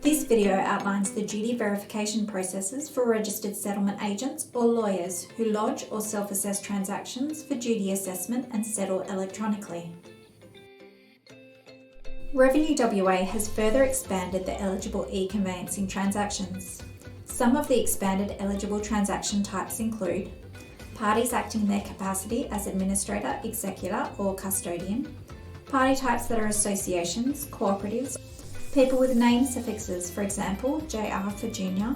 This video outlines the duty verification processes for registered settlement agents or lawyers who lodge or self-assess transactions for duty assessment and settle electronically. Revenue WA has further expanded the eligible e-conveyancing transactions. Some of the expanded eligible transaction types include parties acting in their capacity as administrator, executor or custodian, party types that are associations, cooperatives, people with name suffixes, for example, JR for junior,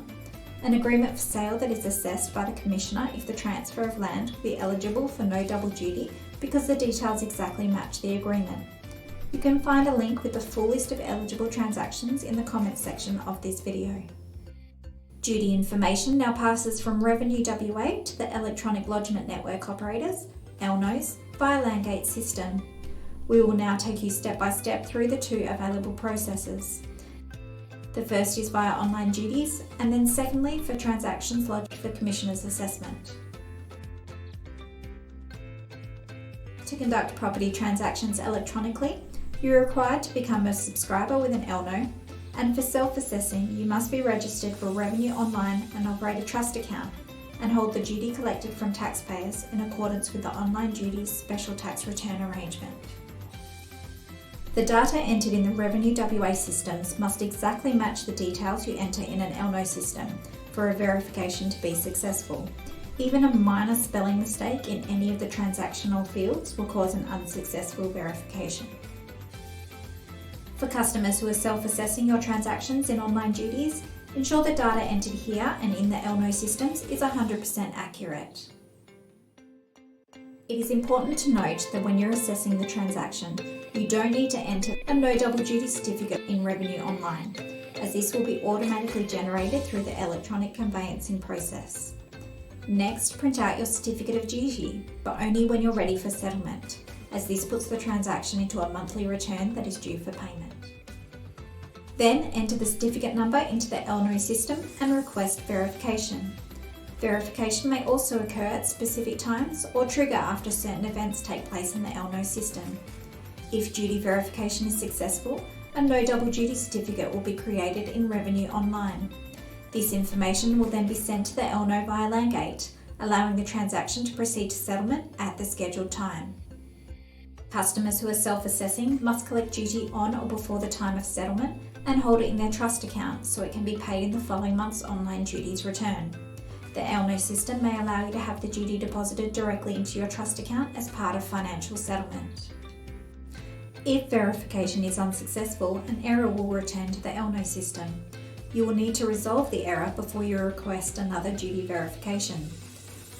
an agreement for sale that is assessed by the Commissioner if the transfer of land will be eligible for no double duty because the details exactly match the agreement. You can find a link with the full list of eligible transactions in the comments section of this video. Duty information now passes from Revenue WA to the Electronic Lodgement Network Operators, ELNOs, via Landgate system. We will now take you step by step through the two available processes. The first is via online duties, and then secondly for transactions lodged for Commissioner's assessment. To conduct property transactions electronically, you are required to become a subscriber with an ELNO, and for self-assessing you must be registered for Revenue Online and operate a trust account and hold the duty collected from taxpayers in accordance with the Online Duties Special Tax Return Arrangement. The data entered in the Revenue WA systems must exactly match the details you enter in an ELNO system for a verification to be successful. Even a minor spelling mistake in any of the transactional fields will cause an unsuccessful verification. For customers who are self-assessing your transactions in online duties, ensure the data entered here and in the ELNO systems is 100% accurate. It is important to note that when you're assessing the transaction, you don't need to enter a no double duty certificate in Revenue Online, as this will be automatically generated through the electronic conveyancing process. Next, print out your certificate of duty, but only when you're ready for settlement, as this puts the transaction into a monthly return that is due for payment. Then enter the certificate number into the ELNO system and request verification. Verification may also occur at specific times or trigger after certain events take place in the ELNO system. If duty verification is successful, a no double duty certificate will be created in Revenue Online. This information will then be sent to the ELNO via Landgate, allowing the transaction to proceed to settlement at the scheduled time. Customers who are self-assessing must collect duty on or before the time of settlement and hold it in their trust account so it can be paid in the following month's online duties return. The ELNO system may allow you to have the duty deposited directly into your trust account as part of financial settlement. If verification is unsuccessful, an error will return to the ELNO system. You will need to resolve the error before you request another duty verification.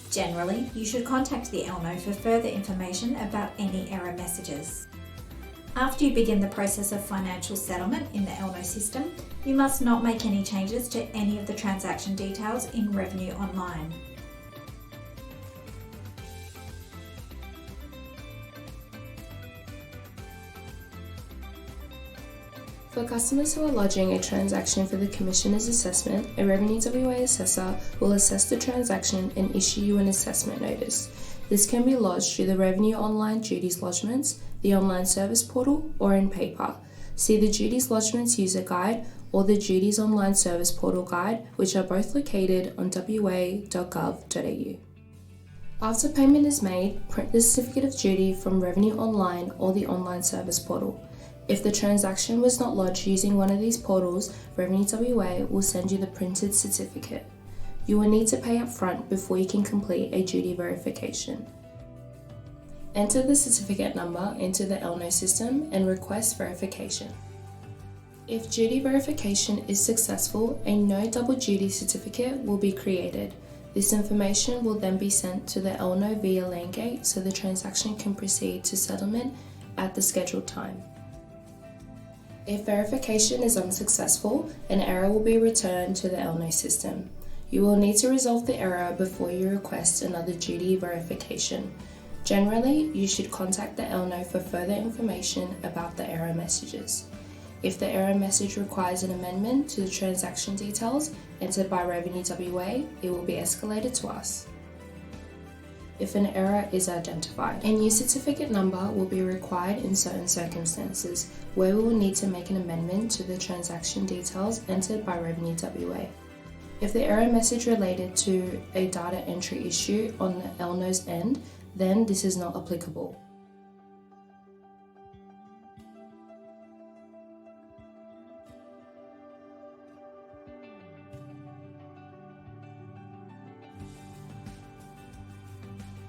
Generally, you should contact the ELNO for further information about any error messages. After you begin the process of financial settlement in the ELNO system, you must not make any changes to any of the transaction details in Revenue Online. For customers who are lodging a transaction for the Commissioner's assessment, a Revenue WA assessor will assess the transaction and issue you an assessment notice. This can be lodged through the Revenue Online Duties Lodgements, the online service portal, or in paper. See the Duties Lodgements User Guide or the Duties Online Service Portal Guide, which are both located on wa.gov.au. After payment is made, print the Certificate of Duty from Revenue Online or the Online Service Portal. If the transaction was not lodged using one of these portals, Revenue WA will send you the printed certificate. You will need to pay up front before you can complete a duty verification. Enter the certificate number into the ELNO system and request verification. If duty verification is successful, a no double duty certificate will be created. This information will then be sent to the ELNO via Landgate so the transaction can proceed to settlement at the scheduled time. If verification is unsuccessful, an error will be returned to the ELNO system. You will need to resolve the error before you request another duty verification. Generally, you should contact the ELNO for further information about the error messages. If the error message requires an amendment to the transaction details entered by Revenue WA, it will be escalated to us. if an error is identified. A new certificate number will be required in certain circumstances where we will need to make an amendment to the transaction details entered by Revenue WA. If the error message related to a data entry issue on the LNO's end, then this is not applicable.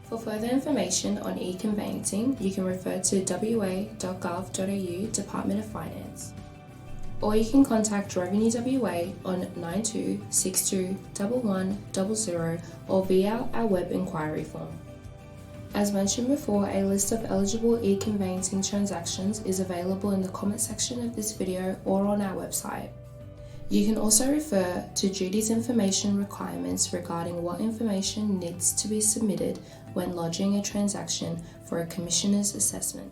For further information on e-conveyancing, you can refer to wa.gov.au Department of Finance. Or you can contact Revenue WA on 9262 1100 or via our web inquiry form. As mentioned before, a list of eligible e-conveyancing transactions is available in the comment section of this video or on our website. You can also refer to duties information requirements regarding what information needs to be submitted when lodging a transaction for a Commissioner's assessment.